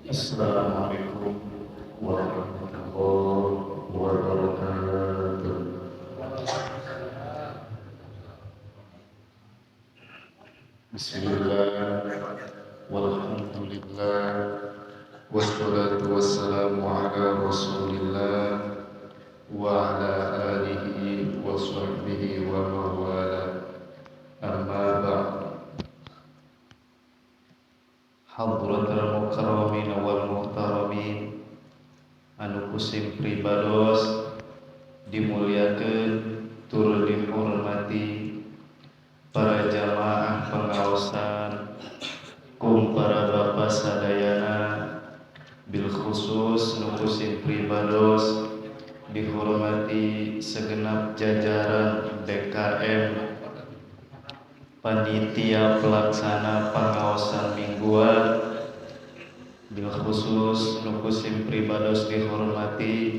Assalamualaikum warahmatullahi wabarakatuh. Bismillah, walhamdulillah, wassalatu wassalamu ala rasulillah wa ala alihi wa sahbihi wa mawala. Amma ba'd. Hadratul mukarramin wal muhtaramin, anu kusim pribados dimuliakeun tur dihormati para jamaah pengaosan kum para bapak sadayana, bil khusus nu kusim pribados dihormati segenap jajaran DKM panitia pelaksana pengawasan mingguan, bil khusus nu kusim pribados dihormati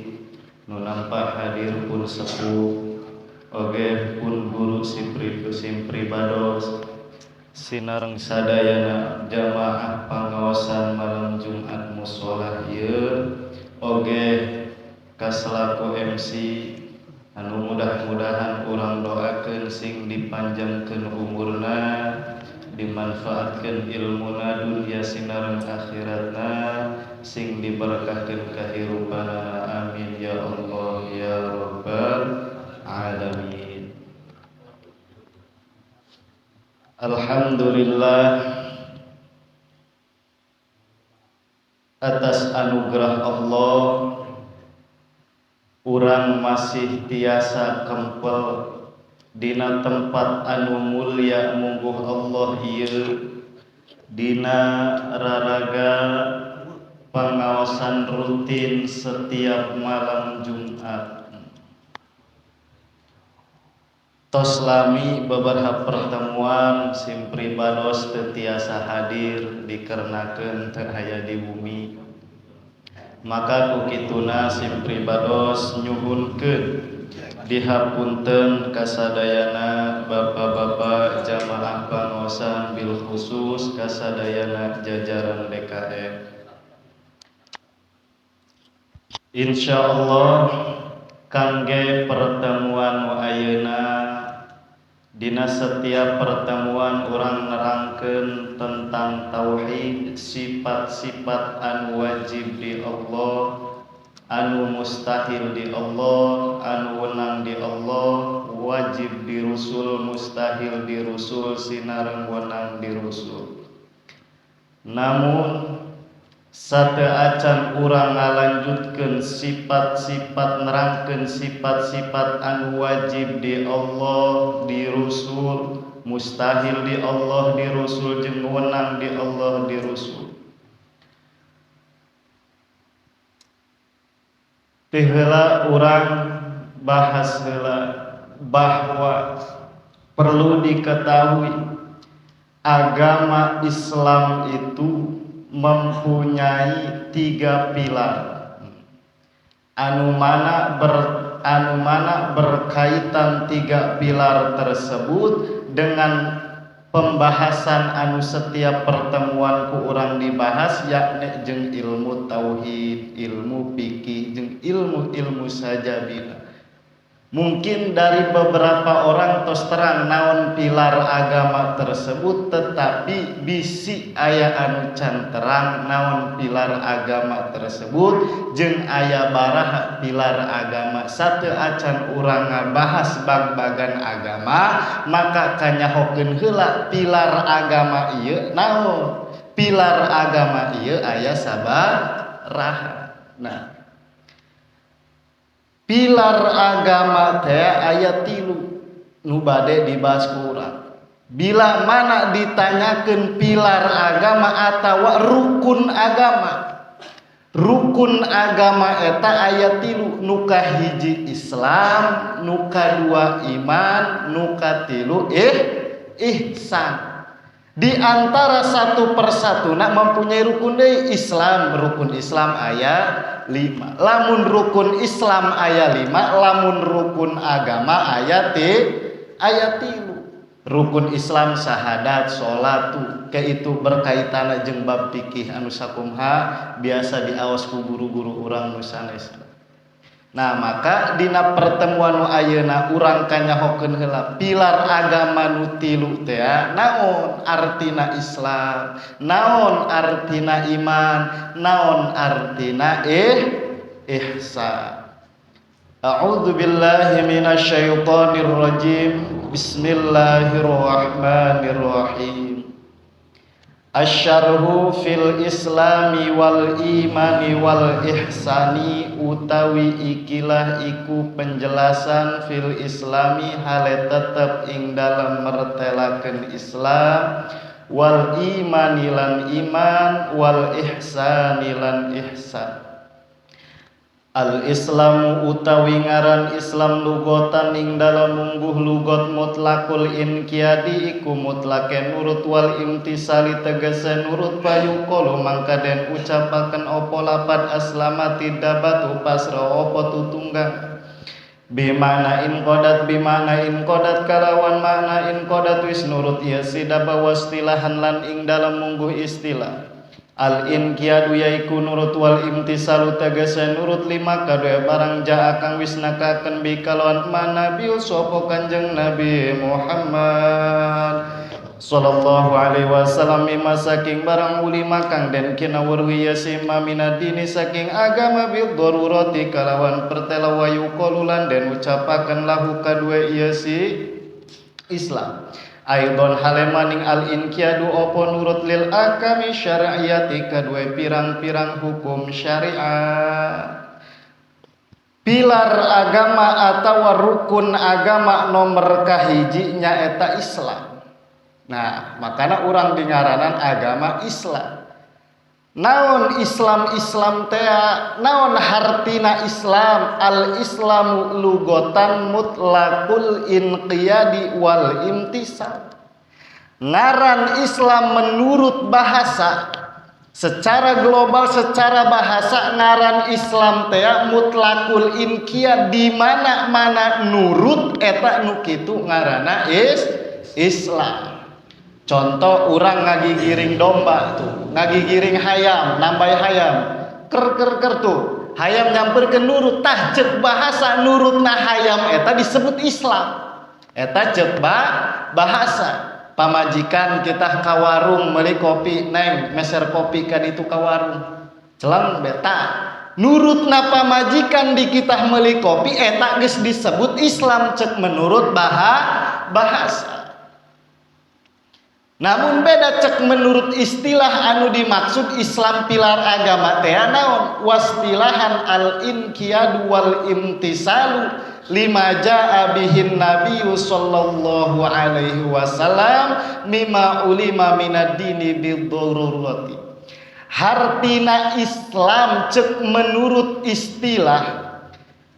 nu nampak hadir pun sepuh oge pun guru sim pribados sinareng sadayana jamaah pengawasan malam Jumat mushola ieu oge kaselaku MC anu mudah-mudahan urang doakeun sing dipanjangkeun umurna, dimanfaatkeun ilmuna dunya sinareng akhiratna, sing diberkahkeun kahirupanana, amin ya Allah ya rabbal alamin. Alhamdulillah atas anugerah Allah urang masih tiasa kempel dina tempat anu mulia mungguh Allah ieu, dina raraga pengawasan rutin setiap malam Jumat. Tos lami beberapa pertemuan sim pribados teu tiasa hadir dikarenakeun teu aya di bumi. Maka kukituna sim pribados nyuhunkeun dihapunten kasadayana bapak-bapak jamaah pangaosan bil khusus kasadayana jajaran DKM. Insyaallah kangge pertemuan nu ayeuna dina setiap pertemuan urang nerangkeun tentang tauhid, sifat-sifat anu wajib di Allah, anu mustahil di Allah, anu wenang di Allah, wajib di Rasul, mustahil di Rasul, sinareng wenang di Rasul. Namun sateu acan urang ngalanjutkeun sifat-sifat, nerangkeun sifat-sifat anu wajib di Allah, di Rasul, mustahil di Allah, di Rasul, jeung wenang di Allah, di Rasul. Teu heula urang bahas heula bahwa perlu diketahui agama Islam itu mempunyai 3 pilar anu mana berkaitan 3 pilar tersebut dengan pembahasan anu setiap pertemuan ku urang dibahas, yakni jeung ilmu tauhid, ilmu fikih, jeung ilmu sajabina. Mungkin dari beberapa orang tos terang naon pilar agama tersebut, tetapi bisi aya anu can terang naon pilar agama tersebut jeung aya baraha pilar agama. Sateu acan urang ngabahas bag-bagan agama, maka kanyahokeun heula pilar agama ieu naon. Pilar agama ieu aya sabaraha. Nah, pilar agama teh aya 3 nu bade dibahas ku urang. Bila mana ditanyakeun pilar agama atawa rukun agama, rukun agama eta aya 3, nu kahiji Islam, nu kadua iman, nu katilu ihsan. Di antara satu persatuna mempunyai rukun deui. Islam, rukun Islam aya 5. Lamun rukun Islam aya 5, lamun rukun agama aya 3. rukun Islam syahadat salat ke itu berkaitan jeung bab fikih anu sakumaha biasa diaos ku guru-guru urang nu sanes. Nah maka dina pertemuan nu ayeuna urang kanyahokeun heula pilar agama nu tilu teh naon artina Islam, naon artina iman, naon artina ihsan. A'udzu billahi minasy syaithanir rajim. Bismillahirrahmanirrahim. Asyarhu fil islami wal imani wal ihsani utawi ikilah iku penjelasan fil islami hale tetep ing dalam mertelakeun Islam wal imani lan iman wal ihsani lan ihsan. Al Islamu utawi ngaran Islam lugotan ing dalam mungguh lugot mutlakul inqiyadi iku mutlake nurut wal imtisali tegese nurut payukolo mangka den ucapaken opo lapad aslamati dabatu pasra opo tutunggang bimana in kodat kalawan mana in kodat wis nurut ieu sidaba wastilahan lan ing dalam mungguh istilah. Al inqiyadu yaiku nurut wal imtisalu tegese nurut lima kadue barang jaa kang wis nakaken bi kalawan manabi sapa Kanjeng Nabi Muhammad sallallahu alaihi wasallam mimma saking barang ulima kang den kina werwi yasima minadini saking agama bil darurati kalawan pertela wayu qalulan den ucapaken lahu kadue ieu si Islam. Aidon halemaning al inqiyadu opo nurut lil akami syariati kadue pirang-pirang hukum syariat. Pilar agama atau rukun agama nomor kahiji nyaeta Islam. Nah, makana urang dingaranan agama Islam. Naon Islam teh naon hartina Islam al Islamu lugotan mutlaqul inqiyadi wal imtisal. Ngaran Islam menurut bahasa secara global secara bahasa ngaran Islam teh mutlaqul inqiyad di mana-mana nurut eta nu kitu ngaranna Islam. Contoh orang ngagigiring domba tuh, ngagigiring hayam, nambai hayam, ker tuh, hayam nyamperkeun nurut, tah ceuk bahasa nurutna hayam eta disebut Islam. Eta ceuk bahasa. Pamajikan kita ka warung meuli kopi, neng meser kopi ka ditu ka warung. Celang beta. Nurutna pamajikan di kita meuli kopi eta geus disebut Islam ceuk menurut bahasa. Namun beda cek menurut istilah anu dimaksud Islam pilar agama teh naon wastilahan al inqiyad wal imtisalu lima jaa bihin nabiyyu sallallahu alaihi wasallam mimma ulima minad dini bidururati. Hartina Islam cek menurut istilah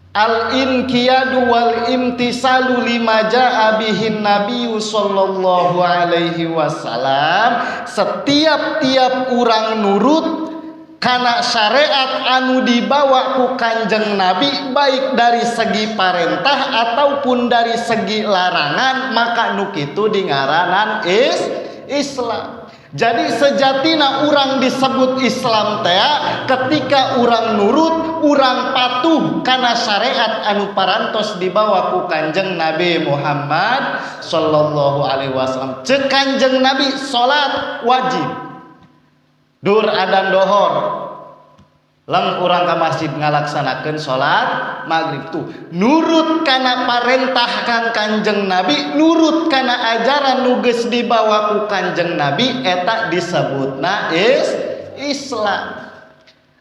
al inqiyadu wal imtisalu lima jaa bihin nabiyyu sallallahu alaihi wasallam setiap urang nurut kana syariat anu dibawa ku Kanjeng Nabi baik dari segi parentah ataupun dari segi larangan maka nu kitu dingaranan Islam. Jadi sejatina urang disebut Islam teh ketika urang nurut, urang patuh kana syariat anu parantos dibawa ku Kanjeng Nabi Muhammad sallallahu alaihi wasallam. Ceuk Kanjeng Nabi salat wajib. Dur adzan dohor. Lang urang ka masjid ngalaksanakeun salat maghrib tuh. Nurut kana parentah kang Kanjeng Nabi, nurut kana ajaran nu geus dibawa ku Kanjeng Nabi eta disebutna Islam.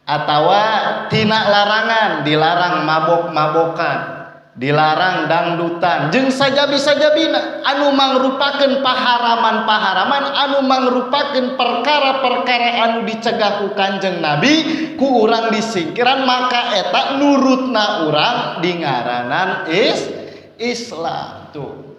Atawa tina larangan, dilarang mabok-mabokan, dilarang dangdutan, jeung sajabi-sajabina anu mangrupakeun paharaman-paharaman anu mangrupakeun perkara-perkara anu dicegah ku Kanjeng Nabi ku urang disingkiran maka eta nurutna urang dingaranan Islam tuh.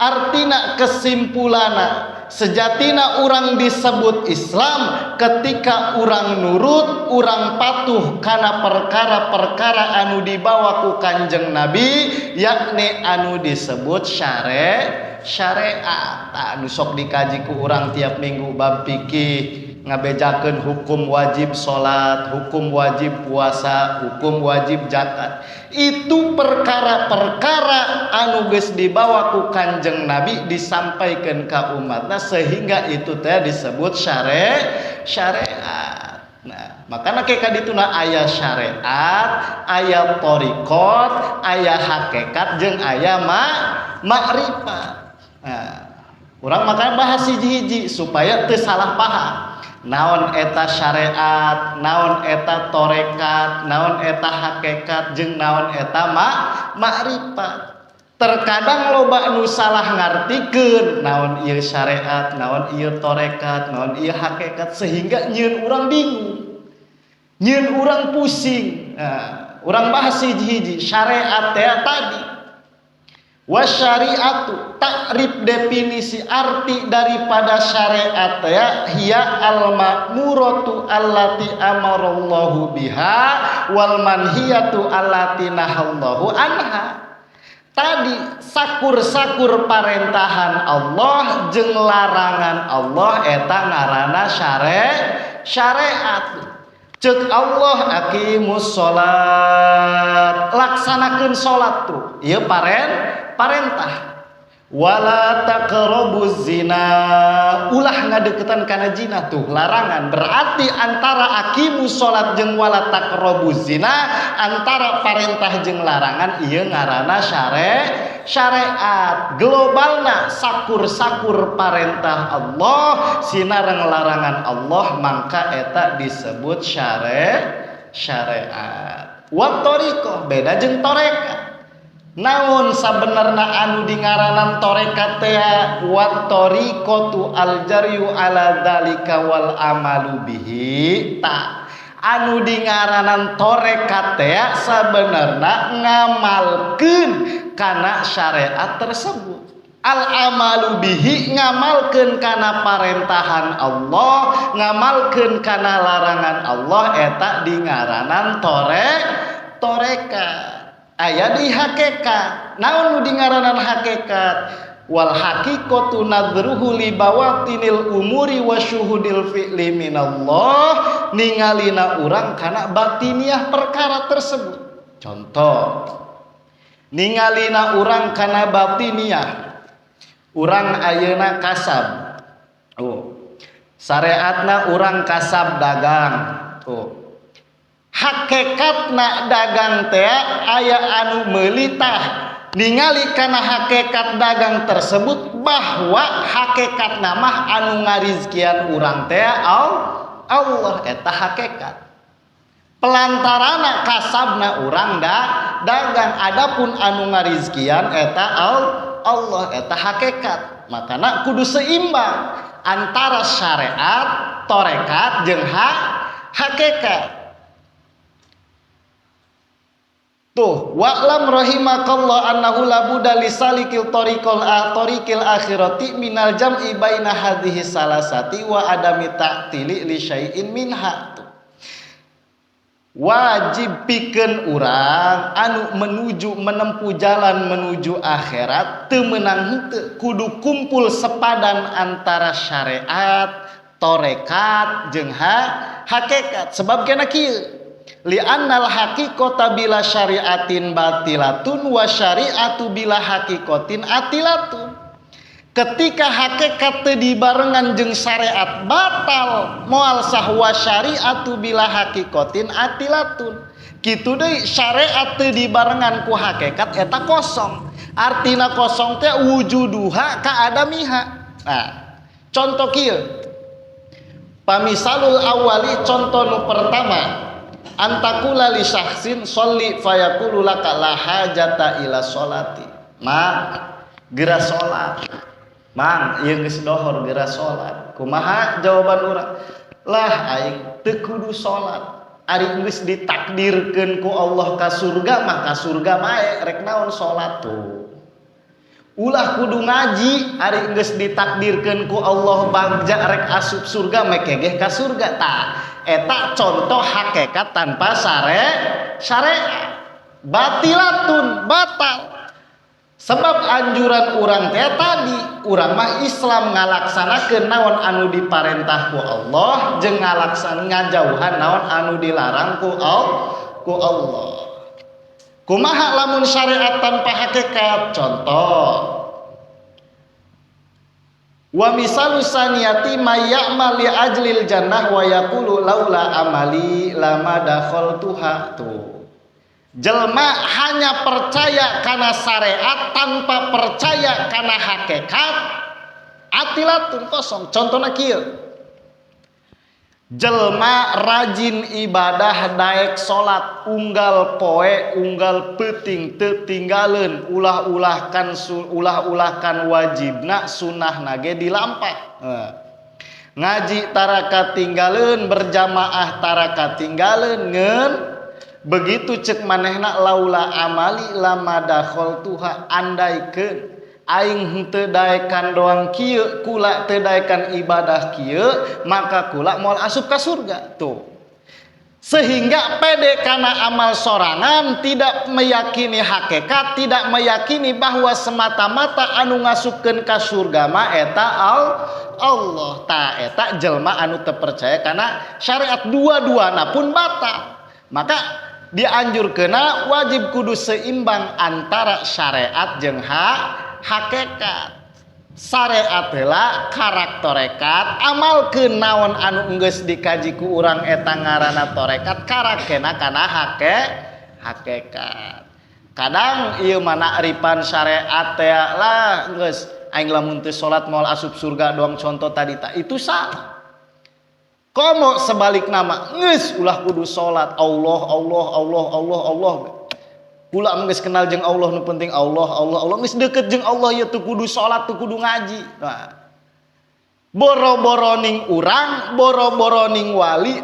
Artina kesimpulana sejatina urang disebut Islam ketika urang nurut, urang patuh kana perkara-perkara anu dibawa ku Kanjeng Nabi, yakni anu disebut syariat. Anu sok dikaji ku urang tiap minggu bab fikih, ngabejakeun hukum wajib salat, hukum wajib puasa, hukum wajib zakat. Itu perkara-perkara anu geus dibawa ku Kanjeng Nabi disampaikan ka umatna sehingga itu teh disebut syariat. Nah, makana ke kadituna aya syariat, aya thariqat, aya hakikat jeung aya makrifat. Nah, urang makanya bahas hiji-hiji supaya teu salah paham. Naon eta syariat, naon eta torekat, naon eta hakikat, jeung naon eta makrifat. Terkadang loba anu salah ngartikeun naon ieu syariat, naon ieu torekat, naon ieu hakikat sehingga nyieun urang bingung. Nyieun urang pusing. Nah, urang bahas hiji-hiji. Syariat teh tadi wasyariatu, takrif definisi arti daripada syariat ya hiya al-ma'muratu allati amarallahu biha wal manhiyatu allati nahallahu anha. Tadi sakur-sakur parentahan Allah jeung larangan Allah eta ngaranna syariat. Ceuk Allah aqimus sholat, laksanakeun sholat tuh ieu parentah. Wala taqrabuz zina, ulah ngadeuketan kana zina tuh larangan. Berarti antara aqimus sholat jeung wala taqrabuz zina, antara parentah jeung larangan ieu ngaranna syariat. Globalna sakur-sakur parentah Allah sinareng larangan Allah mangka eta disebut syariat. Wa thariqah beda jeung torekat. Naon sabenerna anu dingaranan torekat teh wa thariqatu aljaryu ala dzalika wal amalu bihi. Ta anu dingaranan torekat teh sabenerna ngamalkeun kana syariat tersebut. Al amalu bihi ngamalkeun kana parentahan Allah, ngamalkeun kana larangan Allah eta dingaranan torekat. Aya di hakikat. Naon nu dingaranan hakikat? Wal haqiqatu nadruhu li bawatinil umuri wa syuhudil fi'li minallah, ningalina urang kana batiniah perkara tersebut. Contoh, ningalina urang kana batiniah, urang ayeuna kasab. Syariatna urang kasab dagang. Hakikatna dagang teh aya anu meulitah ningali kana hakikat dagang tersebut bahwa hakikatna mah anu ngarizkian urang teh Allah eta hakikat. Pelantarana kasabna urang dagang, adapun anu ngarizkian eta Allah eta hakikat. Makana kudu seimbang antara syariat, torekat jeung hakikat. Tuh, wa'lam rahimakallah annahu la budda lisalikil tariqil akhirati minal jam'i baina hadhihi salasati wa adami ta'tili li syai'in minha. Wajib pikeun urang anu menempuh jalan menuju akhirat teu meunang henteu kudu kumpul sepadan antara syariat, torekat jeung hakikat. Sebab kana kieu li'annal haqiqata bila syariatin batilatun wa syariatu bila haqiqatin atilatun. Ketika hakikat teu dibarengan jeung syariat batal, moal sahwa syariatu bila haqiqatin atilatun. Kitu deui syariat teu dibarengan ku hakikat eta kosong. Artina kosong teh wujuduha ka adamiha. Nah, contoh kieu. Pamisalul awali contoh nu pertama. Antakula li syakhsin sholli fayaqulu laka la hajata ila sholati. Geura salat. Mang, ieu geus dohor geura salat. Kumaha jawaban urang? Lah aing teu kudu salat. Ari geus ditakdirkeun ku Allah ka surga mah ka surga mae rek naon salat tuh. ulah kudu ngaji ari geus ditakdirkeun ku Allah bagja rek asup surga mekegeh ka surga tah eta contoh hakikat tanpa syariat batilatun batal sebab anjuran urang teh tadi urang mah Islam ngalaksanakeun naon anu diparentah ku Allah jeung ngalaksanakeun ngajauhan naon anu dilarang ku Allah. Kumaha lamun syariat tanpa hakikat? Contoh. Wa misalu saniyati may ya'mal li ajlil jannah wa yaqulu laula amali lama dakhaltuha tuh. Jelma hanya percaya kana syariat tanpa percaya kana hakikat atilatun kosong. Contohna kieu. Jelma rajin ibadah daek salat unggal poe unggal peuting teu tinggaleun ulah-ulahkan wajibna sunnahna ge dilampah ngaji tara katinggaleun berjamaah tara katinggaleun ngeun begitu cek manehna laula amali lama dakhaltuha andaikeun aing henteu daekan doang kieu kula teu daekan ibadah kieu maka kula moal asup ka surga tuh sehingga pede kana amal sorangan tidak meyakini hakikat tidak meyakini bahwa semata-mata anu ngasupkeun ka surga mah eta Allah ta eta jelma anu teu percaya kana syariat dua-duana pun batal maka dianjurkeuna wajib kudu seimbang antara syariat jeung hakikat. Syariat heula karakterekat amalkeun naon anu geus dikaji ku urang eta ngaranna torekat karakena kana hakikat. Kadang ieu mah naaripan syariat teh lah geus aing lamun teu salat moal asup surga doang contoh tadi tak itu salah. Komo sebalik nama geus ulah kudu salat Allah kula geus kenal jeung Allah nu penting Allah geus deukeut jeung Allah ya teu kudu salat teu kudu ngaji. Nah. Boro-boro ning urang, boro-boro ning wali,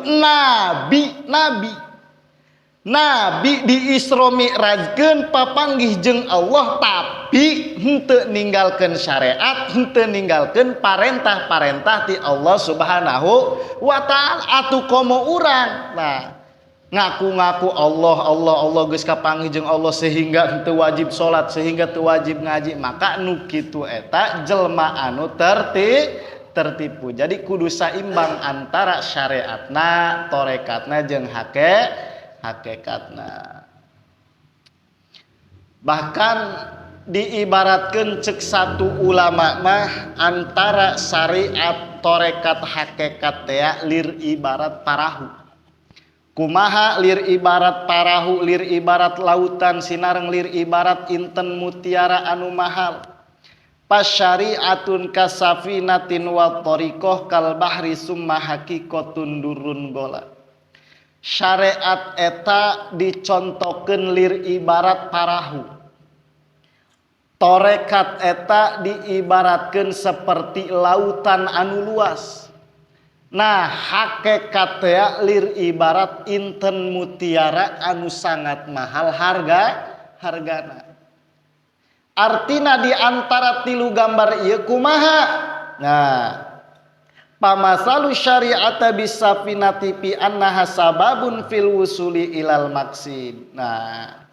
nabi di Isra Mi'rajkeun papanggih jeung Allah tapi henteu ninggalkeun syariat, henteu ninggalkeun parentah-parentah ti Allah Subhanahu wa taala atuh komo urang. Nah, ngaku-ngaku Allah geus kapanggih jeung Allah sehingga henteu wajib salat sehingga teu wajib ngaji maka nu kitu eta jelma anu tertipu. Jadi kudu saimbang antara syariatna, torekatna jeung hakikatna. Bahkan diibaratkeun cek satu ulama mah antara syariat, torekat, hakikat teh lir ibarat parahu. Kumaha lir ibarat parahu, lir ibarat lautan sinareng, lir ibarat inten mutiara anu mahal. Pasyari'atun kasafinatin wa tariqah kal bahri summa haqiqatun durun gola. Syariat eta dicontohkeun lir ibarat parahu. Torekat eta diibaratkeun seperti lautan anu luas. Nah, hakikat teh lir ibarat inten mutiara anu sangat mahal hargana. Artina di antara tilu gambar ieu kumaha? Nah, pamasalu syari'ata bisafinati fi annaha sababun fil wusuli ilal maqsid. Nah,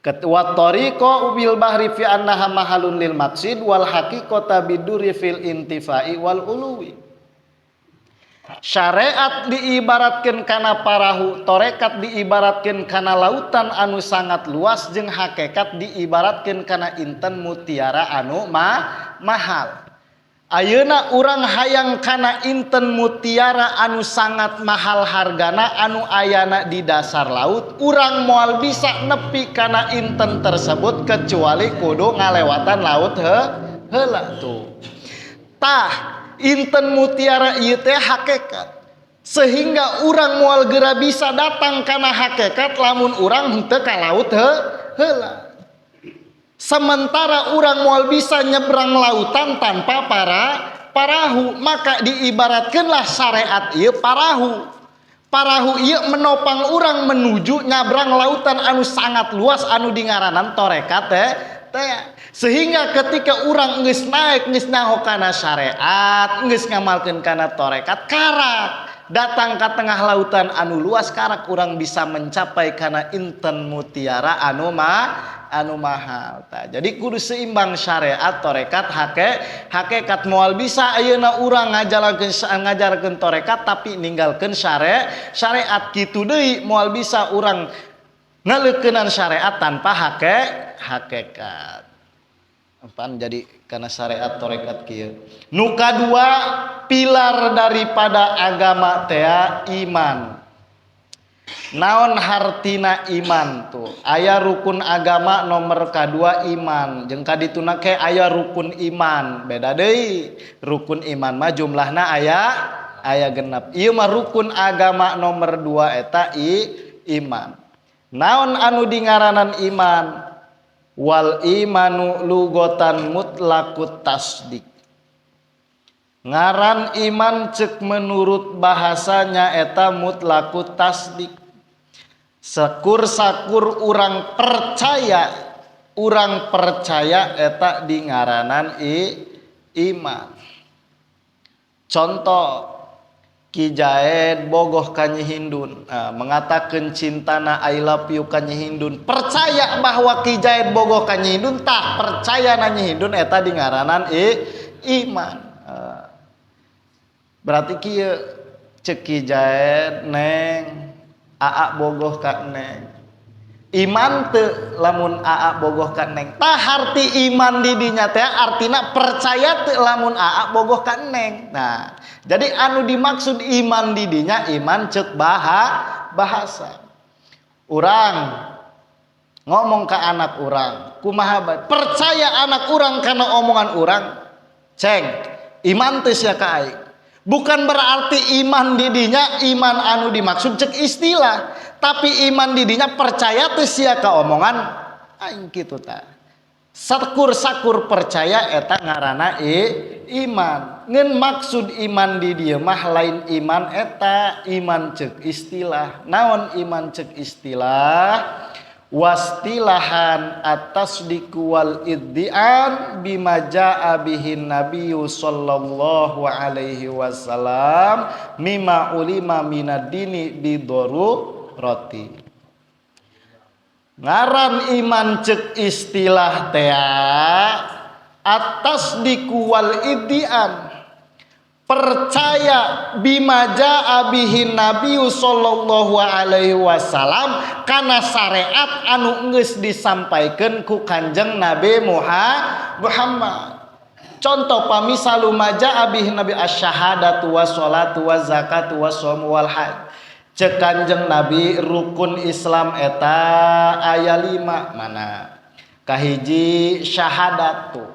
wa tariqa bil bahri fi annaha mahalun lil maqsid wal haqiqata biduri fil intifai wal uluwi. Syariat diibaratkeun kana parahu, torekat diibaratkeun kana lautan anu sangat luas jeung hakikat diibaratkeun kana inten mutiara anu mahal. Ayeuna urang hayang kana inten mutiara anu sangat mahal hargana anu ayana di dasar laut, urang moal bisa nepi kana inten tersebut kecuali kudu ngalewatan laut heula tuh. Tah inten mutiara ieu teh hakikat. Sehingga urang moal geura bisa datang kana hakikat lamun urang henteu ka laut heula. Sementara urang moal bisa nyebrang lautan tanpa parahu, maka diibaratkeunlah syariat ieu parahu. Parahu ieu menopang urang menuju nyabrang lautan anu sangat luas anu dingaranan torekat Sehingga ketika orang geus naik geus naho kana syariat, geus ngamalkeun kana torekat, karak datang ke tengah lautan anu luas, karak urang bisa mencapai kana inten mutiara anu mahal. Jadi kudu seimbang syariat torekat hakikat. Moal bisa ayeuna urang ngajarkeun torekat tapi ninggalkeun syariat kitu deui. Moal bisa urang ngaleukeunnan syariat tanpa hakikat. Pan jadi karena syariat torekat kieu. Nu kadua pilar daripada agama teh iman. Naon hartina iman tuh? Aya rukun agama nomor kadua iman. Jeung kadituna ke aya rukun iman. Beda deui. Rukun iman mah jumlahna aya genep. Ieu mah rukun agama nomor 2 eta iman. Naon anu dingaranan iman? Wal imanu lugotan mutlaqut tasdik. Ngaran iman cek menurut bahasanya eta mutlaqut tasdik. Sakur-sakur urang percaya eta dingaranan iman. Contoh Ki Jaed bogoh ka Nyi Hindun, mengatakan cintana I love you ka Nyi Hindun, percaya bahwa Ki Jaed bogoh ka Nyi Hindun, tah percaya na Nyi Hindun eta dingaranan iman. Berarti kieu ceuk Ki Jaed neng aa bogoh ka neng. Iman teu lamun aa bogoh ka neng. Tah arti iman di dinya teh artina percaya teu lamun aa bogoh ka neng. Nah, jadi anu dimaksud iman di dinya iman ceuk bahasa. Urang ngomong ke anak urang, kumaha bae? Percaya anak urang kana omongan urang. Ceng, iman teh sia ka aing. Bukan berarti iman di dinya iman anu dimaksud ceuk istilah, tapi iman di dinya percaya teh sia ka omongan aing kitu tah. Sakur-sakur percaya eta ngaranna iman. Ngeun maksud iman di dieu mah lain iman eta, iman ceuk istilah. Naon iman ceuk istilah? Wastilahan at-tasdiqu wal iddi'an bima jaa bihin nabiyyu sallallahu alaihi wasallam mimma ulima minad dini bidorurati. Ngaran iman ceuk istilah teh at-tasdiqu wal iddi'an, percaya bima jaa bihin nabiyyu sallallahu alaihi wasallam kana syariat anu geus disampaikeun ku Kanjeng Nabi Muhammad. Contoh pamisalu majaa bihin nabi asyhadatu wassalatu wazakatu wassaumu wal hajj. Cek Kanjeng Nabi rukun Islam eta aya 5 mana? Kahiji syahadat tuh.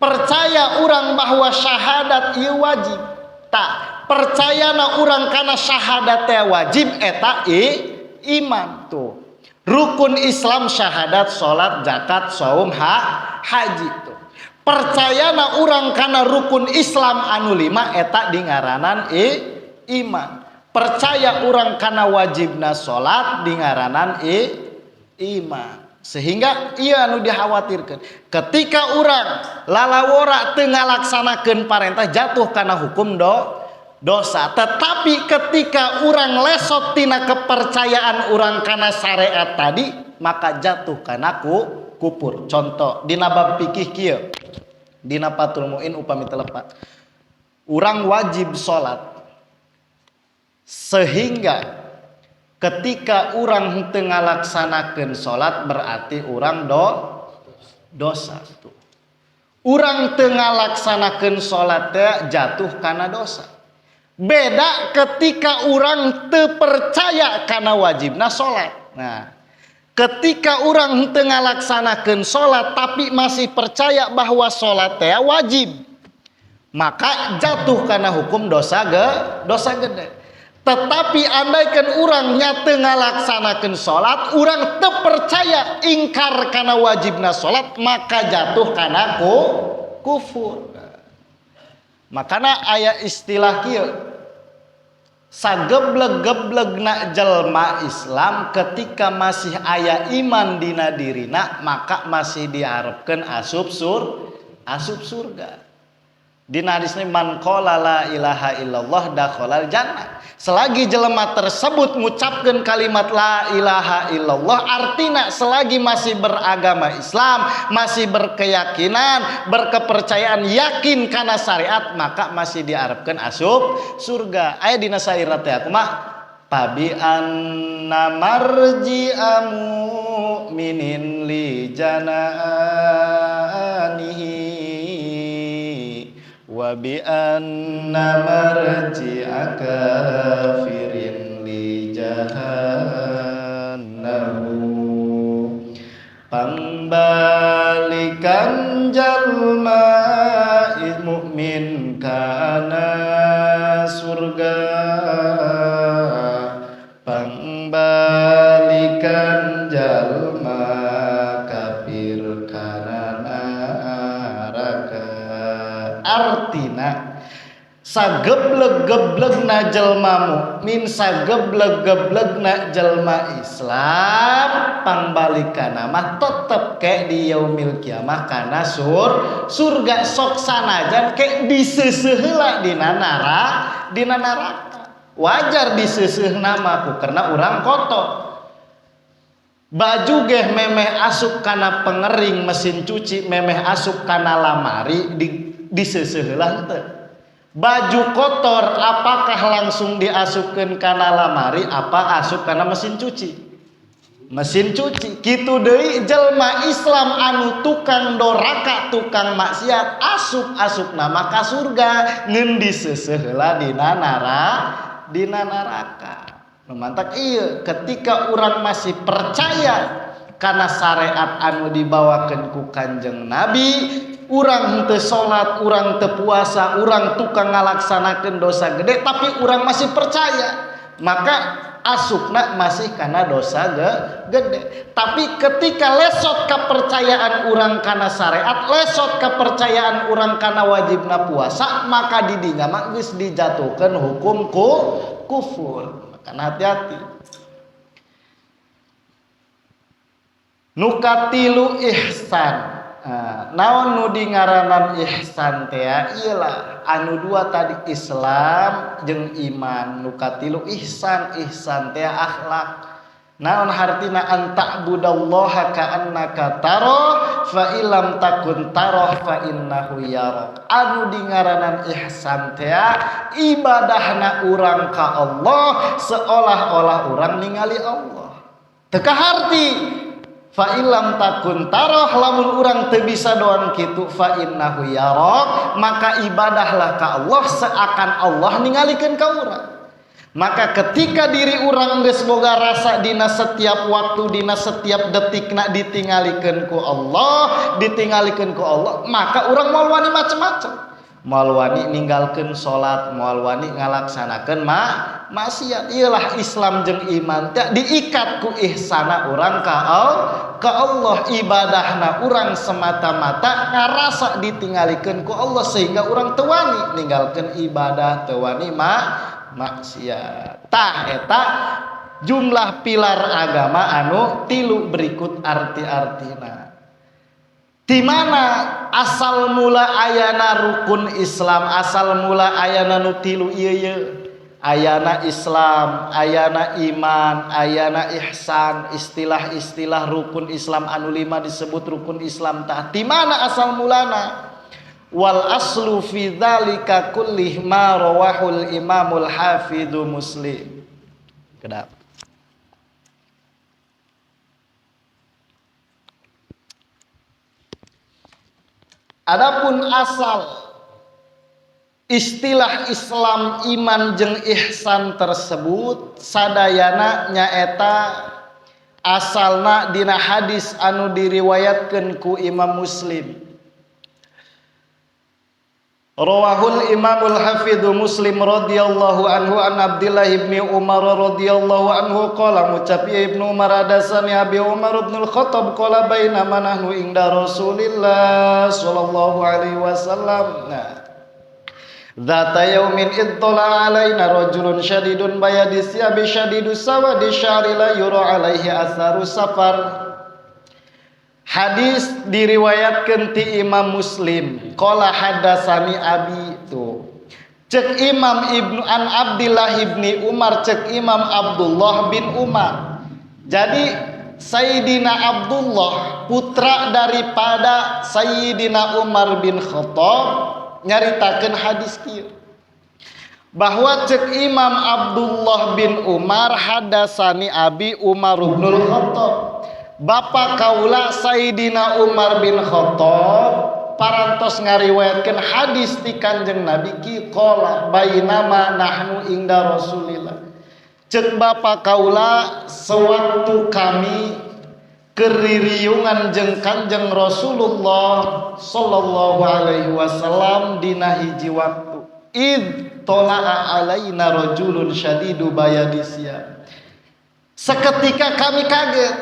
Percaya orang bahwa syahadat ieu wajib. Tak percayana orang kana syahadat teh wajib eta iman tuh. Rukun Islam syahadat, salat, zakat, saum, haji tuh. Percayana orang kana rukun Islam anu 5 eta dingaranan iman. Percaya orang kana wajibna salat dingaranan iman. Sehingga ia anu dikhawatirkan ketika orang lalawora teu ngalaksanakeun parentah jatuh kana hukum dosa. Tetapi ketika orang lesot tina kepercayaan orang kana syariat tadi maka jatuh kana kufur. Contoh dina bab fikih kieu dina Fathul Muin upami telepat urang wajib salat sehingga ketika orang teu ngalaksanakeun salat berarti orang dosa tuh. Urang teu ngalaksanakeun salat teh jatuh kana dosa. Beda ketika orang teu percaya kana wajibna salat. Nah, ketika orang teu ngalaksanakeun salat tapi masih percaya bahwa salat teh wajib, maka jatuh kana hukum dosa gede. Tetapi andaikan urang nyate ngalaksanakeun salat, urang teu percaya ingkar kana wajibna salat, maka jatuh kana kufur. Makana aya istilah kieu sagebleg-geblegna jelma Islam ketika masih aya iman dina dirina maka masih diharapkan asup surga. Dina hadis man qala la ilaha illallah dakhalal jannah. Selagi jelema tersebut mengucapkan kalimat la ilaha illallah, artinya selagi masih beragama Islam, masih berkeyakinan, berkepercayaan, yakin kana syariat, maka masih diharapkan asup surga. Aya dina syair teh kumaha? Tabi anna marji'a mu'minin li jananihi wa bi anna marji'a kafirin li jahannam. Pembalikan jalma mukmin kana surga, pembalikan jalma kafir kana neraka. Artina sagebleg-geblegna jelma mukmin, sagebleg-geblegna jelma Islam, pangbalikanna mah tetep ke di yaumil kiamah kana surga, sok sanajan ke diseuseuh dina neraka. Wajar diseuseuh nama ku karena urang kotor. Baju geh memeh asup kana pengering mesin cuci, memeh asup kana lamari diseuseuh heula henteu. Baju kotor apakah langsung diasupkeun kana lamari apa asup kana mesin cuci? Mesin cuci. Kitu deui jelma Islam anu tukang doraka, tukang maksiat, asup nama ka surga ngeun diseuseuh heula dina neraka. Mantak iya ketika orang masih percaya karena syariat anu dibawakan ku Kanjeng Nabi, urang henteu salat, urang teu puasa, urang tukang ngalaksanakeun dosa gede tapi urang masih percaya, maka asupna masih kana dosa gede. Tapi ketika lesot kepercayaan urang kana syariat, lesot kepercayaan urang kana wajibna puasa, maka didinya mah geus dijatuhkeun hukum kufur. Maka hati-hati. Nukatilu ihsan. Naon nu dingaranan ihsan teh ialah anu dua tadi Islam jeung iman. Nukatilu ihsan teh akhlak. Naon hartina anta budallaha ka'annaka tarah fa illam takun tarah fa innahu yarak. Anu dingaranan ihsan teh ibadahna urang ka Allah seolah-olah urang ningali Allah. Teu kaharti fa illam takun tarah, lamun urang teu bisa doan kitu fa innahu yarak, maka ibadahlah ka Allah seakan Allah ningalikeun ka urang. Maka ketika diri urang geus boga rasa dina setiap waktu, dina setiap detikna ditingalikeun ku Allah, maka urang moal wani macem-macem. Moal wani ninggalkeun salat, moal wani ngalaksanakeun maksiat. Iyalah Islam jeung iman teh diikat ku ihsana urang ka Allah, ibadahna urang semata-mata ngarasa ditingalikeun ku Allah sehingga urang teu wani ninggalkeun ibadah, teu wani maksiat. Tah eta jumlah pilar agama anu tilu berikut arti-artina. Di mana asal mula ayana rukun Islam, asal mula ayana nu tilu ieu. Ayana Islam, ayana iman, ayana ihsan, istilah-istilah rukun Islam anu 5 disebut rukun Islam tah. Di mana asal mulana? Wal aslu fi dzalika kullih ma rawahul Imamul Hafidzu Muslim. Kedap. Adapun asal istilah Islam, iman jeung ihsan tersebut sadayana nyaeta asalna dina hadis anu diriwayatkeun ku Imam Muslim. Rawahul Imamul Hafidzu Muslim radhiyallahu anhu an Abdullah ibni Umar radhiyallahu anhu qala ngucap Ibnu Umar hadatsani Abi Umar bin Al-Khattab qala bainama nahnu inda Rasulillah sallallahu alaihi wasallam. Nah, Dzata yaumin ittala alaina rajulun syadidun bayadis siyabi syadidus sawadi sya'ri la yura alaihi atharu safar. Hadis diriwayatkeun ti Imam Muslim. Qala hadatsani abi tu. Cek Imam Ibnu an Abdillah ibni Umar, cek Imam Abdullah bin Umar. Jadi Sayyidina Abdullah putra daripada Sayyidina Umar bin Khattab nyaritakeun hadis kieu bahwa cek Imam Abdullah bin Umar hadasani abi Umar bin Khattab bapa kaula Sayyidina Umar bin Khattab parantos ngariwayatkeun hadis ti Kanjeng Nabi ki qala bainama nahnu inda Rasulillah. Cek bapa kaula sewaktu kami keririungan jeung Kanjeng Rasulullah sallallahu alaihi wasallam dina hiji waktu id tola'a alaina rajulun syadidu bayadisya. Seketika kami kaget.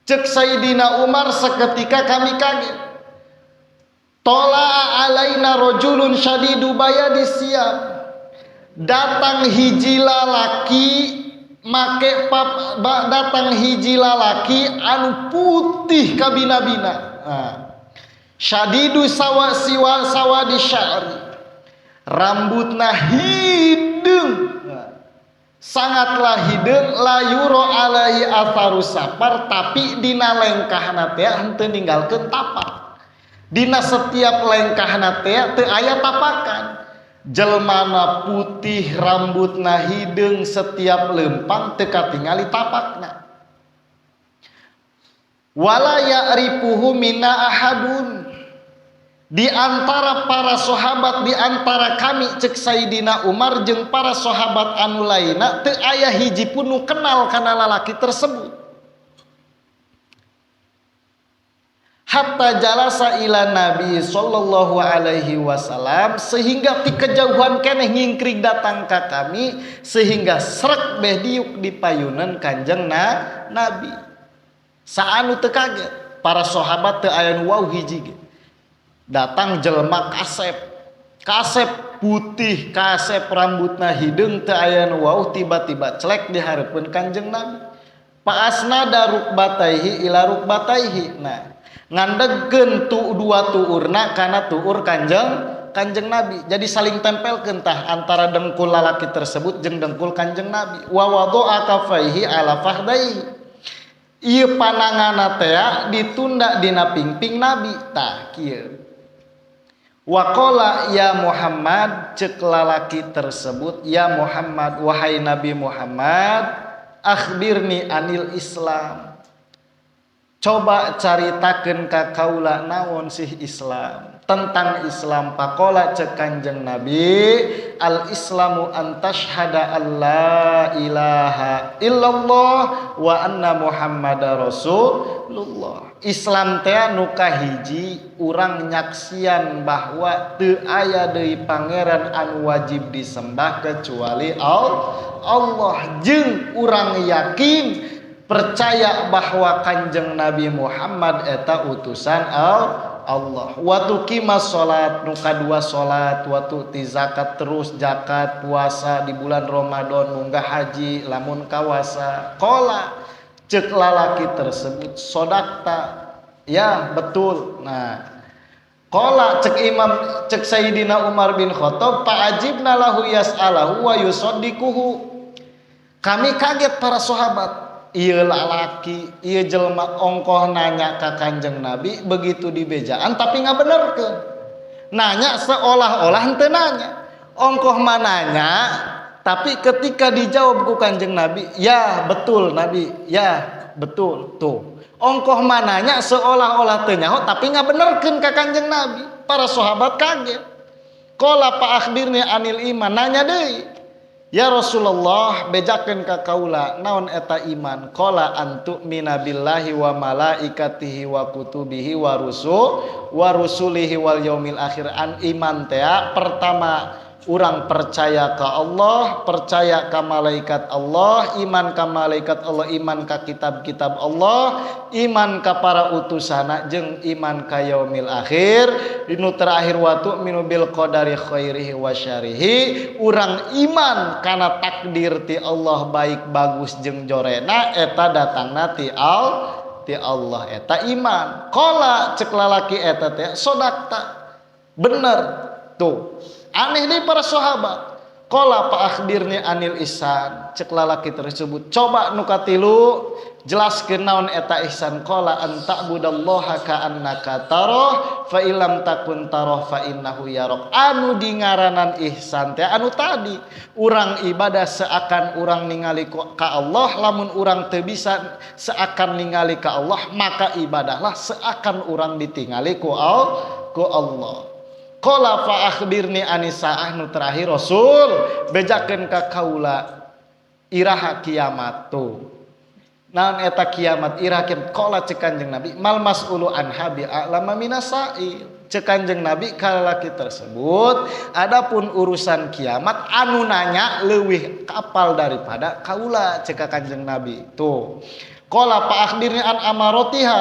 Cek Sayyidina Umar seketika kami kaget. Tola'a alaina rajulun syadidu bayadisya. Datang hiji lalaki make datang hiji lalaki anu putih kabina-bina. Syadidu sawadi sya'ri. Rambutna hideung. Sangatlah hideung la yuro alaihi atharu safar tapi dina lengkahna teh henteu ninggalkeun tapak. Dina setiap lengkahna teh teu aya tapakan. Jelmana putih rambutna hideung setiap lempang teu katingali tapakna. Wala ya'rifuhu minna ahadun. Di antara para sahabat, di antara kami cek Sayyidina Umar jeung para sahabat anu lainna teu aya hiji pun nu kenal kana lalaki tersebut. Hatta jalasa ila Nabi sallallahu alaihi wasallam sehingga ti kejauhan keneh ngingkring datang ka kami sehingga srek beh diuk di payunan Kanjeng Nabi. Saanu teu kaget, para sahabat teu aya nu wau hiji ge. Datang jelema kasep putih, kasep rambutna hideung teu aya nu wau tiba-tiba celek di hareupeun Kanjeng Nabi. Paasna rukbataihi ila rukbataihi. Nah, ngandegkeun tu dua tuurna kana tuur Kanjeng Nabi. Jadi saling tempelkeun tah antara dengkul lalaki tersebut jeung dengkul Kanjeng Nabi. Wa wada'a kafaihi ala fahdaihi. Ieu pananganna teh ditunda dina pingping Nabi tah kieu. Wa qala ya Muhammad, cek lalaki tersebut, ya Muhammad, wahai Nabi Muhammad, akhbirni anil Islam. Coba caritakeun ka kaula naon sih Islam, tentang Islam. Pakola cek Kanjeng Nabi, al Islamu an tashhada alla ilaha illallah wa anna Muhammadar Rasulullah. Islam teh nu kahiji urang nyaksian bahwa teu aya deui pangeran anu wajib disembah kecuali Allah, jeung urang yakin percaya bahwa Kanjeng Nabi Muhammad eta utusan Allah. Wa tuqimas salat, nu kadua salat, wa tu'ti zakat, terus zakat, puasa di bulan Ramadan, munggah haji lamun kawasa. Qala cek lalaki tersebut, sodakta, ya betul. Nah, qala cek Sayyidina Umar bin Khattab, fa'ajibna lahu yas'alahu wa yusaddiquhu. Kami kaget para sahabat. Ieu lalaki, ieu jelema ongkoh nanya ka Kanjeng Nabi begitu dibejaan tapi ngabenerkeun. Nanya seolah-olah henteu nanya. Ongkoh mah nanya tapi ketika dijawab ku Kanjeng Nabi, ya betul Nabi, ya betul. Tuh. Ongkoh mah nanya seolah-olah teu nyaho tapi ngabenerkeun ka Kanjeng Nabi. Para sahabat kaget. Qala fa akhbirni anil iman, nanya deui. Ya Rasulullah, bejakeun ka kaula naon eta iman? Qala antu minabillahi wa malaikatihi wa kutubihi wa rusulihi wal yaumil akhir. An iman teh pertama urang percaya ka Allah, percaya ka malaikat Allah, iman ka malaikat Allah, iman ka kitab-kitab Allah, iman ka para utusana jeung iman ka yaumil akhir. Dinu terakhir wa tu'minu bil qadari khairihi wa syarihi, urang iman kana takdir ti Allah baik bagus jeung jorena eta datangna ti Allah eta iman. Qala cek lalaki eta teh sodakta, bener tuh. Aneh nih para sahabat. Qala fa akhbirni anil ihsan, cek lalaki tersebut coba nu katilu jelaskeun naon eta ihsan. Qala anta budallaha ka annaka tarah fa illam takun tarah fa innahu yarak. Anu dingaranan ihsan teh anu tadi urang ibadah seakan urang ningali ka Allah, lamun urang teu bisa seakan ningali ka Allah maka ibadahlah seakan urang ditingali ku Allah. Qala fa akhbirni anisaah, nu terakhir Rasul bejakeun ka kaula iraha kiamat tuh. Naon eta kiamat iraha kiamat? Qala cek Kanjeng Nabi mal mas'ulu anha bi a'lama minasail. Cek Kanjeng Nabi ka lalaki tersebut, adapun urusan kiamat anu nanya leuwih kapal daripada kaula, cek Kanjeng Nabi tuh. Qala fa akhbirni an amarotiha,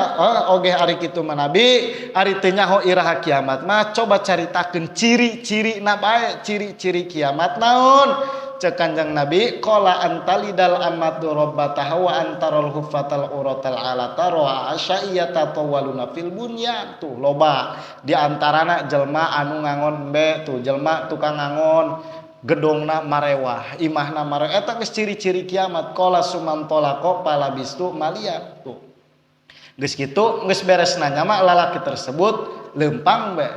oge ari kitu mah Nabi ari teu nyaho iraha kiamat mah coba caritakeun ciri-ciri na bae, ciri-ciri kiamat naon. Cek Kanjeng Nabi qala antalidal amatu rabbataha wa antarul huffatal uratal alata wa asya'iyata tawaluna fil bunyan. Tuh loba di antarana jelma anu ngangon be tuh jelma tukang ngangon gedongna marewah, imahna marewah, eta geus ciri-ciri kiamat. Qala sumantolako palabistu malia tuh. Geus kitu geus beres nanya mah lalaki tersebut leumpang be.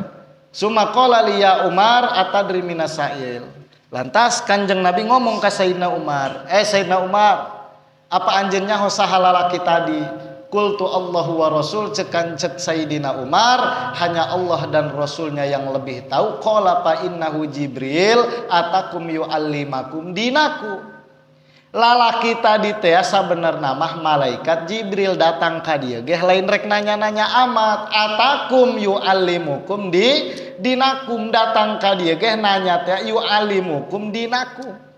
Summa qala liya Umar atadri minasail. Lantas Kanjeng Nabi ngomong ka Sayyidina Umar, Sayyidina Umar, apa anjeun nyaho saha lalaki tadi? Qultu Allahu wa Rasul, cek Sayyidina Umar, hanya Allah dan Rasulnya yang lebih tahu. Qala fa innahu Jibril atakum yu'allimakum dinaku. Lalaki tadi teh sabenerna mah malaikat Jibril datang ka dieu ge lain rek nanya-nanya amat. Atakum yu'allimukum dinakum, datang ka dieu ge nanya teh yu'allimukum dinakum.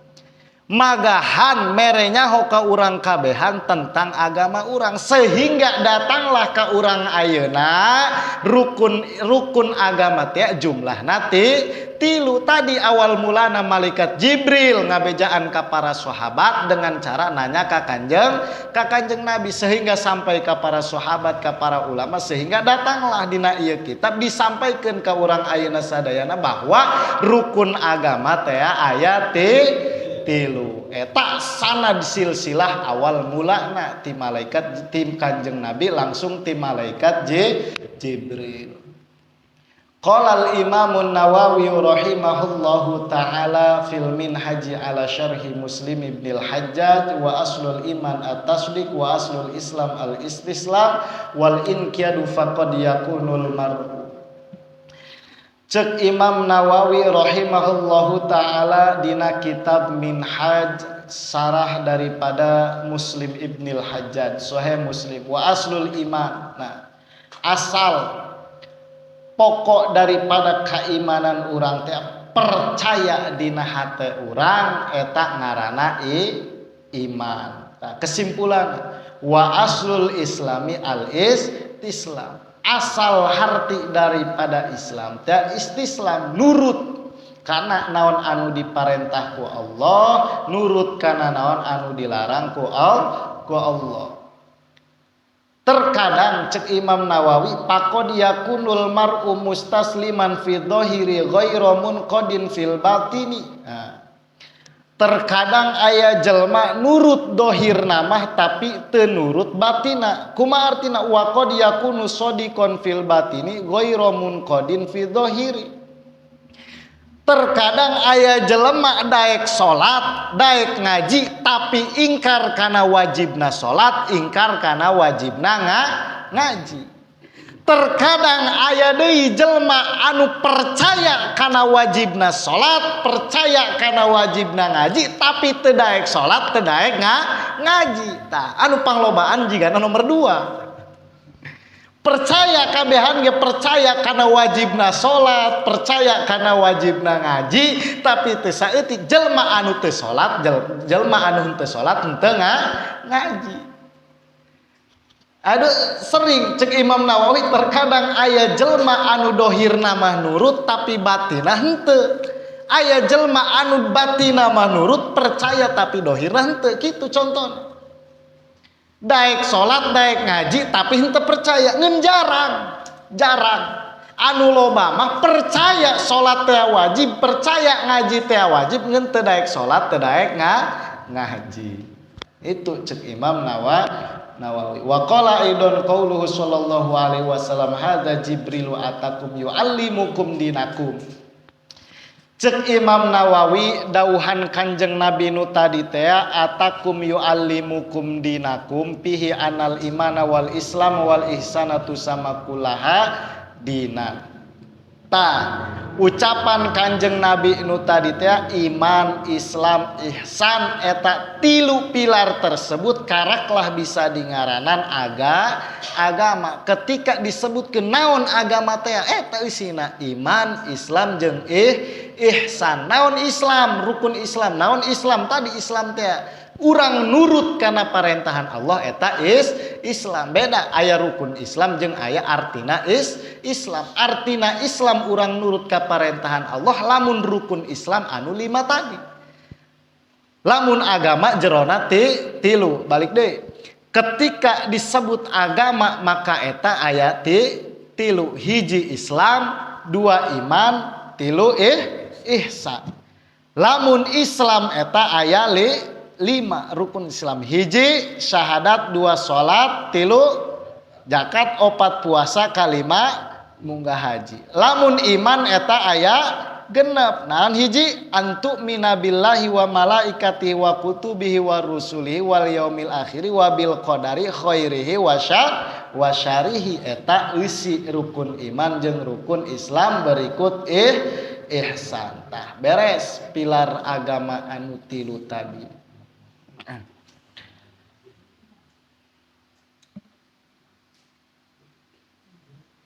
Magahan merenya hoka urang kabehan tentang agama urang, sehingga datanglah ka urang ayeuna rukun agama teh jumlahna tilu. Tadi awal mulana malaikat Jibril ngabejaan ka para sahabat dengan cara nanya ka Kanjeng Nabi, sehingga sampai ka para sahabat, ka para ulama, sehingga datanglah dina ieu kitab disampaikan ka urang ayeuna sadayana bahwa rukun agama teh aya tilu. Eta sanad silsilah awal mulana ti malaikat tim Kanjeng Nabi langsung ti malaikat Jibril. Qala al-Imam an-Nawawi rahimahullahu taala fil minhaj ala syarhi Muslim ibn al-Hajjaj wa aslul iman at-tasdiq wa aslul islam al-istislam wal inqiyadu faqad yakunul mar'u. Cek Imam Nawawi rahimahullahu ta'ala dina kitab Minhaj sarah daripada Muslim Ibnil Hajjaj Sahih Muslim wa aslul iman. Nah, asal pokok daripada keimanan urang teh percaya dina hate urang eta ngaranna iman. Nah, kesimpulan wa aslul islami al-istislam. Asal harti daripada Islam teh istislam, nurut kana naon anu diparentah ku Allah, nurut kana naon anu dilarang ku Allah. Terkadang cek Imam Nawawi faqad yakunul mar'u mustasliman fi dhahiri ghairu munqadin fil batini. Terkadang aya jelma nurut dohir namah tapi teu nurut batina. Kumaha artina? Wa qad yakunu shadiqan fil batini ghairu munqadin fi dhahiri. Terkadang aya jelema daek salat, daek ngaji tapi ingkar kana wajibna salat, ingkar kana wajibna ngaji. Terkadang aya deui jelma anu percaya kana wajibna salat, percaya kana wajibna ngaji tapi teu daek salat, teu daek ngaji. Tah anu panglobaan jigana nomor 2. Percaya kabehan ge percaya karena wajibna salat, percaya karena wajibna ngaji, tapi teu saeutik jelema anu teu salat, jelema anu teu salat henteu ngaji. Aduh sering cek Imam Nawawi terkadang aya jelema anu dohirna mah nurut tapi batinna henteu. Aya jelema anu batinna mah nurut percaya tapi dohirna henteu, kitu contohna. Daek salat daek ngaji tapi henteu percaya, ngan jarang. Anu loba mah percaya salat teh wajib, percaya ngaji teh wajib, ngan teu daek salat teu daek ngaji. Itu cek Imam Nawawi. Wa qala aidon qauluhu sallallahu alaihi wasallam hadza Jibrilu atakum yuallimukum dinakum. Cek Imam Nawawi dauhan Kanjeng Nabi nu tadi teh atakum yuallimukum dinakum pihi anal imana wal islam wal ihsana tusama kullaha dina. Ucapan Kanjeng Nabi nu tadi teh iman, Islam, ihsan eta 3 pilar tersebut karaklah bisa dingaranan agama. Ketika disebutkeun naon agama teh eta isina iman, Islam jeung ihsan. Naon Islam? Rukun Islam. Naon Islam? Tadi Islam teh urang nurut kana parentahan Allah eta Islam. Beda aya rukun Islam jeung aya artina Islam. Artina Islam urang nurut ka parentahan Allah, lamun rukun Islam anu 5 tadi. Lamun agama jerona 3. Balik deui. Ketika disebut agama maka eta aya 3. Hiji Islam, 2 iman, 3 ihsan. Lamun Islam eta aya 5 rukun Islam. Hiji syahadat, 2 salat, 3 zakat, 4 puasa, 5 munggah haji. Lamun iman eta aya 6. Naon hiji? Antu minabillahi wa malaikatihi wa kutubihi wa rusulihi wal yaumil akhir wa bil qadari khairihi wa syarihi. Eta eusi rukun iman jeung rukun Islam berikut ihsan. Tah beres pilar agama anu 3 tadi.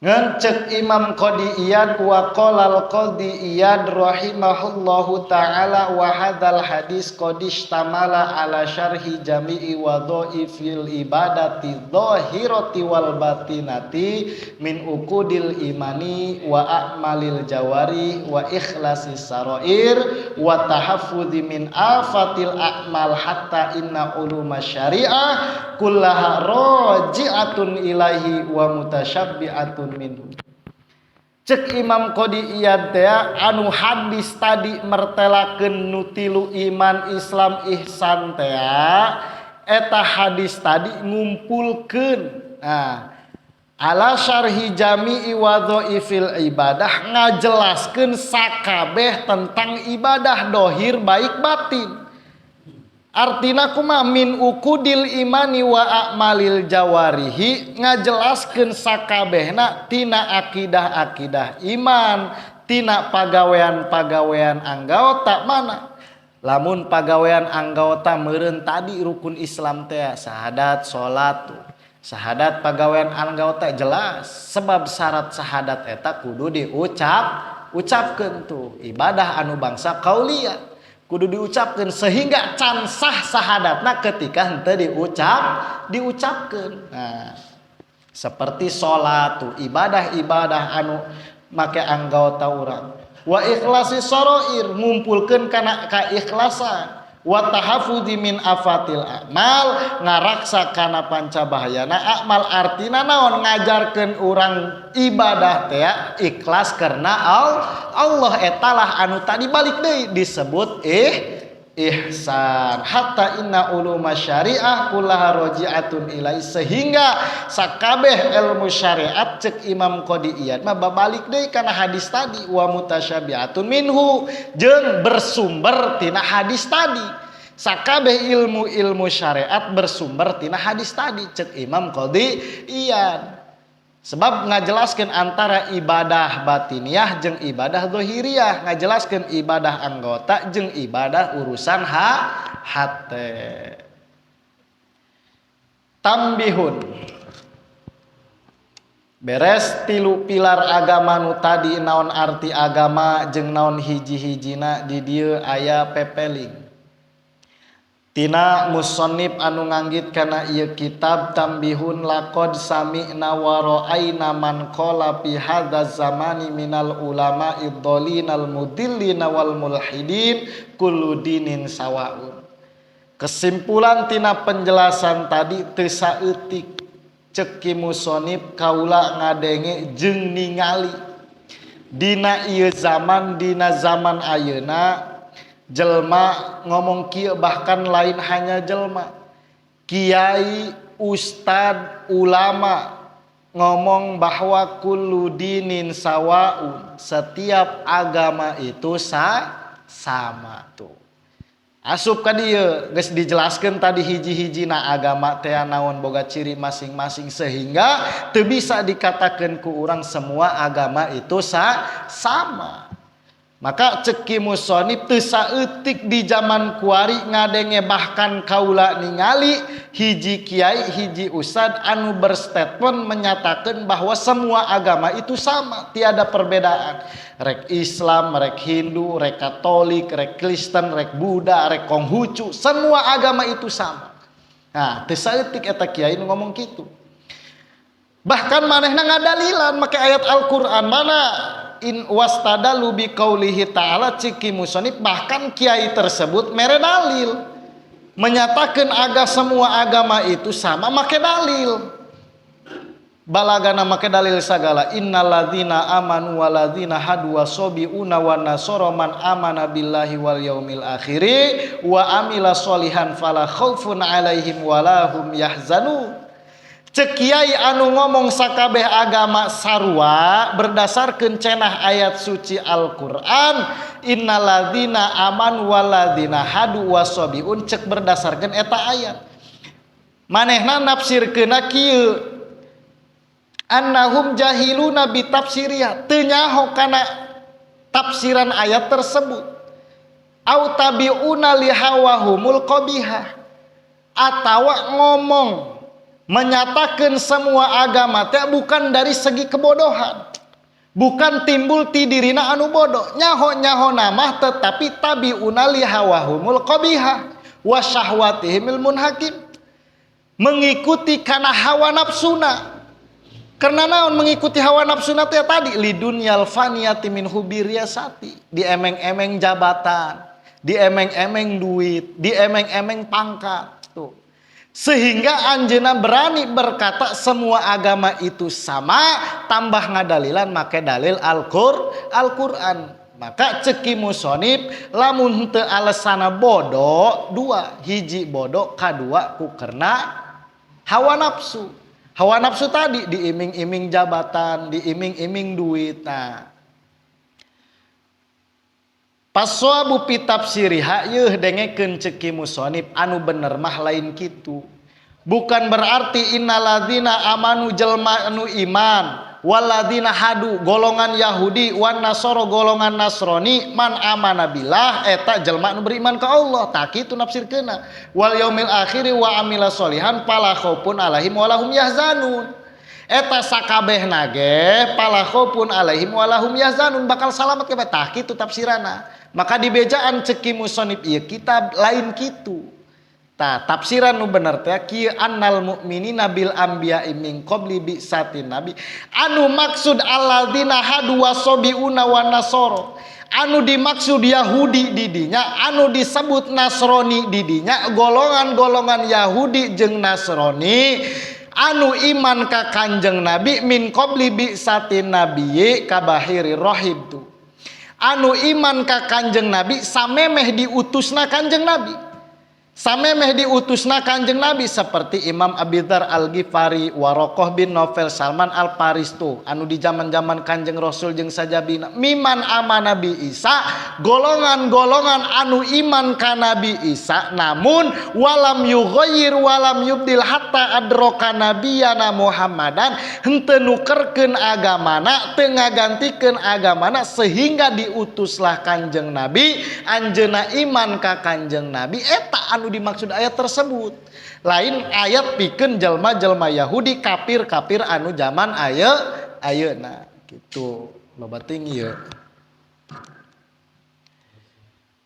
Ngecek Imam Qadi Iyad wa qala al-Qadi Iyad rahimahullahu ta'ala wa hadzal hadis qad istamala ala syarhi jami'i wa dhaifil ibadati dhahirati wal batinati min uqudil imani wa a'malil jawari wa ikhlasis sarair wa tahaffudhi min afatil a'mal hatta inna uluma syariah kullaha raji'atun ilahi wa mutasyabbi'atun minhu. Cek Imam Qadi Iyad teh anu hadis tadi mertelakeun nu 3 iman, Islam, ihsan teh eta hadis tadi ngumpulkeun ala syarhi jami'i wa dhaifil ibadah, ngajelaskeun sakabeh tentang ibadah dohir baik batin. Artina kumaha min ukudil imani wa a'malil jawarihi, ngajelaskeun sakabehna tina akidah-akidah iman, tina pagawean-pagawean anggota mana. Lamun pagawean anggota meureun tadi rukun Islam teh syahadat, salat. Syahadat pagawean anggota jelas, sebab syarat syahadat eta kudu ucapkeun tuh. Ibadah anu bangsa qauliyah kudu diucapkeun sehingga can sah sahadatna ketika henteu diucapkeun. Seperti salat tuh ibadah-ibadah anu make anggota urang. Wa ikhlasi sarair ngumpulkeun kana kaikhlasan. Wa tahafudzi min afatil a'mal ngaraksa kana pancabahayana amal. Artina naon? Ngajarkeun urang ibadah teh ikhlas karena Allah. Etalah anu tadi balik deui disebut ihsan. Hatta inna uluma syariah kullaha raji'atun ilai, sehingga sakabeh ilmu syariat cek Imam Qadi Iyad mah babalik deui kana hadis tadi wa mutasyabihatun minhu jeung bersumber tina hadis tadi. Sakabeh ilmu syariat bersumber tina hadis tadi cek Imam Qadi Iyad. Sebab ngajelaskeun antara ibadah batiniah jeung ibadah zahiriyah, ngajelaskeun ibadah anggota jeung ibadah urusan hate. Tambihun. Beres tilu pilar agama nu tadi naon arti agama jeung naon hiji-hijina di dieu aya pepeling. Tina musannif anu nganggit kana ieu kitab tambihun laqad sami'na wa ra'aina man qala fi hadzal zamani minal ulama iddolinal mudillina wal mulhidin kullu dinin sawaun. Kesimpulan tina penjelasan tadi teu saeutik ceuk ki musannif kaula ngadenge jeung ningali dina ieu zaman dina zaman ayeuna jelma ngomong kieu bahkan lain hanya jelma kiai ustad ulama ngomong bahwa kullu dinin sawaun setiap agama itu sama tuh asup ka dieu geus dijelaskeun tadi hiji-hijina agama teh naon boga ciri masing-masing sehingga teu bisa dikatakeun ku urang semua agama itu sama. Maka ceki musonib teu saeutik di zaman kuari ngadenge bahkan kaula ningali hiji kiai hiji ustad anu berstatement menyatakan bahwa semua agama itu sama, tiada perbedaan. Rek Islam, rek Hindu, rek Katolik, rek Kristen, rek Buddha, rek Konghucu, semua agama itu sama. Nah, teu saeutik eta kiai nu ngomong kitu. Bahkan manehna ngadalilan make ayat Al-Qur'an mana in wastadalu bi qaulihi ta'ala ciki musonib bahkan kiai tersebut mere dalil menyatakan semua agama itu sama make dalil balagana make dalil sagala innalladzina amanu waladzina hadu wasobiuna wan nasara man amana billahi wal yaumil akhiri wa amila sholihan fala khaufun alaihim walahum yahzanun. Cek kiai anu ngomong sakabeh agama sarua berdasarkan cenah ayat suci Al-Qur'an innalladzina amanu walladzina hadu wasobiun cek berdasarkan eta ayat manehna nafsirkeuna kieu annahum jahiluna bi tafsiriha teu nyaho kana tafsiran ayat tersebut au tabiuna li hawahumul qabihah atawa ngomong menyatakan semua agama teh bukan dari segi kebodohan, bukan timbul ti dirina anu bodoh, nyaho namah tetapi tabiuna li hawahumul qabihah wa syahwatihimil munhakim, mengikuti kana hawa nafsuna. Karena naon mengikuti hawa nafsuna teh tadi lidunyal faniyati min hubiriyasati, diemeng-emeng jabatan, diemeng-emeng duit, diemeng-emeng pangkat. Sehingga anjeunna berani berkata semua agama itu sama tambah ngadalilan make dalil Al-Qur'an. Maka ceki musonib lamun teu alesana bodoh dua hiji bodoh kadua ku karena hawa nafsu. Hawa nafsu tadi diiming-iming jabatan, diiming-iming duit. Nah, paswabu pi tafsiriha yeuh dengekeun ceki musonib anu bener mah lain kitu. Bukan berarti innalladzina amanu jelma anu iman, walladzina hadu golongan Yahudi, wan nasoro golongan Nasrani, man amana billah eta jelma anu beriman ka Allah. Tak kitu nafsirkeuna. Wal yaumil akhiri wa amila sholihan fala khaufun alaihim walahum yahzanun. Eta sakabehna ge fala khaufun alaihim walahum yahzanun bakal salamet kabeh. Tak kitu tafsirana. Maka dibejaan ceki musonib ieu kitab lain kitu. Tah tafsiran nu bener teh kieu annal mu'minina bil anbiya'i min qabli bi satin nabi. Anu maksud alladzina hadu wasobiuna wan nasara. Anu dimaksud Yahudi di dinya, anu disebut Nasrani di dinya golongan-golongan Yahudi jeung Nasrani anu iman ka Kanjeng Nabi min qabli bi satin nabi kabahiri rohib tu. Anu iman ka Kanjeng Nabi samemeh diutusna Kanjeng Nabi. Samemeh diutusna Kanjeng Nabi seperti Imam Abi Dzar Al-Ghifari, Warokoh bin Nofel, Salman Al-Faristu anu di zaman-zaman Kanjeng Rasul jeung sajabina miman amana Nabi Isa golongan-golongan anu iman ka Nabi Isa namun walam yughayyir walam yubdil hatta adroka nabiyana Muhammadan henteu nukerkeun agamana teu ngagantikeun agamana sehingga diutuslah Kanjeng Nabi anjeunna iman ka Kanjeng Nabi eta anu dimaksud ayat tersebut. Lain ayat pikeun jelma-jelma Yahudi kafir-kafir anu zaman ayeuna gitu. Loba tinggi ieu.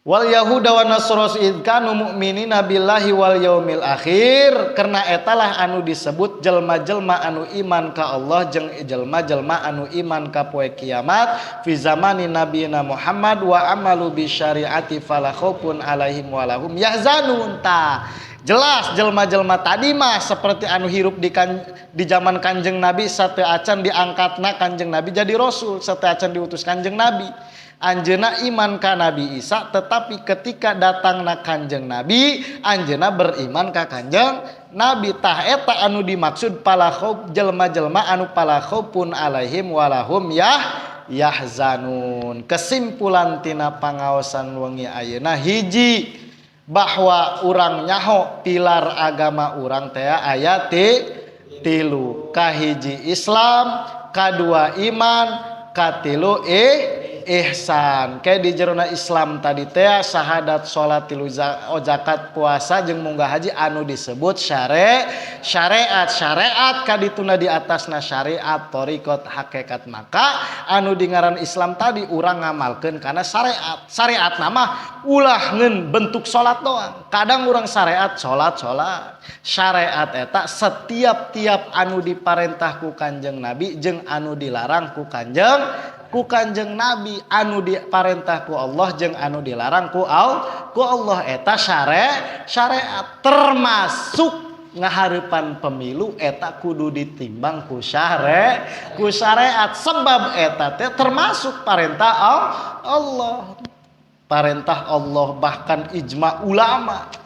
Wal yahuda wa nasros id kanu mu'minina billahi wal yaumil akhir, karena etalah anu disebut jelma-jelma anu iman ka Allah jeung jelma-jelma anu iman ka poe kiamat fi zamani nabiyina Muhammad wa amalu bi syariati fala khaufun alaihim wa lahum yahzanun. Jelas jelma-jelma tadi mah seperti anu hirup di zaman Kanjeng Nabi sateu acan diangkatna Kanjeng Nabi jadi rasul, sateu acan diutus Kanjeng Nabi. Anjeuna iman ka Nabi Isa, tetapi ketika datangna Kanjeng Nabi anjeuna beriman ka Kanjeng Nabi. Tah eta anu dimaksud pala khauf, jelma-jelma anu pala khaufun alaihim walahum yahzanun. Kesimpulan tina pangaosan wengi ayeuna hiji, bahwa urang nyaho pilar agama urang teh aya tilu. Kahiji Islam, kadua iman, katilu ihsan. Kayak di jerona Islam tadi teh syahadat, salat, tilu zakat, puasa jeung munggah haji anu disebut syariat kadituna di atasna syariat thariqat hakikat. Maka anu dingaran Islam tadi urang ngamalkeun kana syariat nama ulah ngeun bentuk salat doang. Kadang urang syariat salat syariat eta setiap anu diparentah ku Kanjeng Nabi jeung anu dilarang ku Kanjeng Nabi, anu diparentah ku Allah jeung anu dilarang ku Allah eta syariat. Termasuk ngahareupan pemilu eta kudu ditimbang ku syariat sebab eta teh termasuk parentah Allah. Parentah Allah bahkan ijma ulama.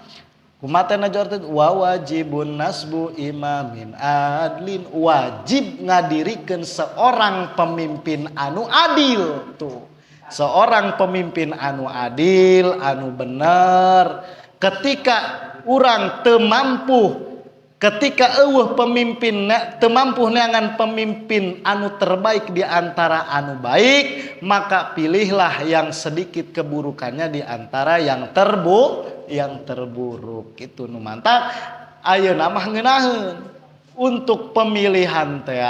Kumaha najorkeun wa wajibun nasbu imamin adlin, wajib ngadirikeun seorang pemimpin anu adil tuh. Seorang pemimpin anu adil, anu bener. Ketika urang teu mampu, ketika eueuh pemimpin teu mampu neangan pemimpin anu terbaik di antara anu baik, maka pilihlah yang sedikit keburukannya di antara yang terburuk. Itu nu mantap. Ayeuna mah ngeunaheun untuk pemilihan teh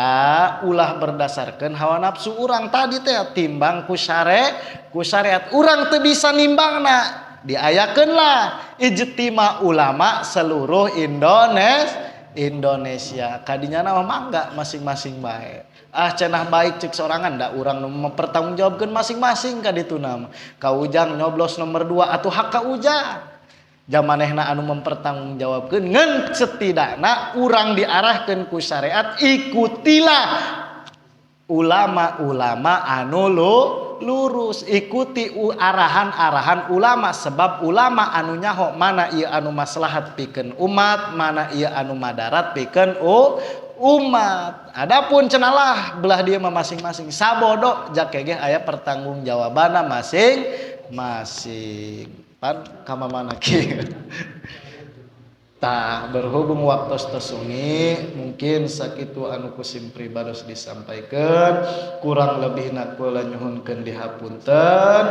ulah berdasarkan hawa nafsu urang tadi teh timbang ku syariat. Urang teu bisa nimbangna, diayakeunlah ijtima ulama seluruh Indonesia. Kadinya nama mangga masing-masing bae. Cenah baik cek sorangan da urang nu mempertanggungjawabkeun masing-masing ka ditu nama. Ka Ujang nyoblos nomor 2 atuh hak ka Ujang. Jamanehna anu mempertanggungjawabkeun ngan setidakna urang diarahkeun ku syariat, ikutilah ulama-ulama anu lurus, ikuti arahan-arahan ulama, sebab ulama anu nyaho mana ieu anu maslahat pikeun umat, mana ieu anu madarat pikeun umat. Adapun cenalah belah dia masing-masing sabodo jakegeh aya pertanggungjawabanna masing-masing. Pan kama mana kieu. Tah berhubung waktu tesungi mungkin sakitu anu kusim pribados disampaikan, kurang lebihna kula nyuhunkeun dihapunten.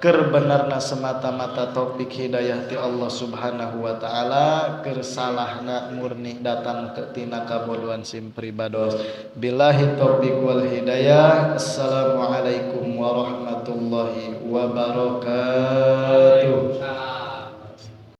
Keur benerna semata-mata taufik hidayah ti Allah Subhanahu wa taala, keur salahna murni datang tina kabodohan sim pribados. Billahi taufik wal hidayah. Assalamualaikum warahmatullahi wabarakatuh.